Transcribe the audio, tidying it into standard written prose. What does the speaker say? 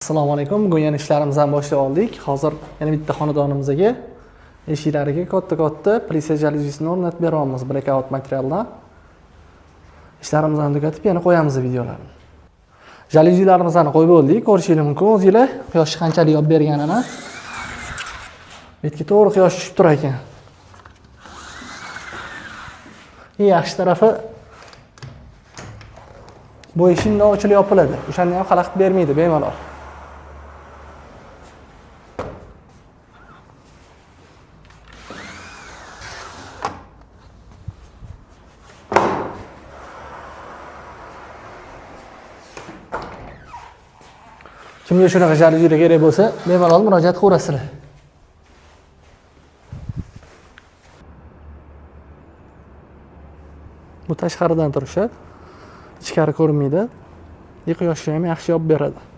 Assalomu alaykum. Bugun yana ishlarimizni boshlab oldik. Hozir yana bitta xonadonimizga eshiklariga katta plisa jaluzisini o'rnatib beramiz blackout materialdan. Ishlarimizni tugatib yana qo'yamiz videolarni. Jaluzilarimizni qo'yib bo'ldik. Ko'rishingiz mumkin o'zingizlar quyosh qanchalik olib berganini. Bu yerga to'g'ri quyosh tushib turar ekan. Yaxshi tarafi bu eshikni ochilib yopiladi. O'shani ham xalaqit bermaydi bemalol. Kimga shunaqa jaluzilar kerak bo'lsa, bemalol murojaat qilasizlar. Bu tashqaridan turishi, ichkari ko'rinmaydi. Quyoshni ham yaxshi olib beradi.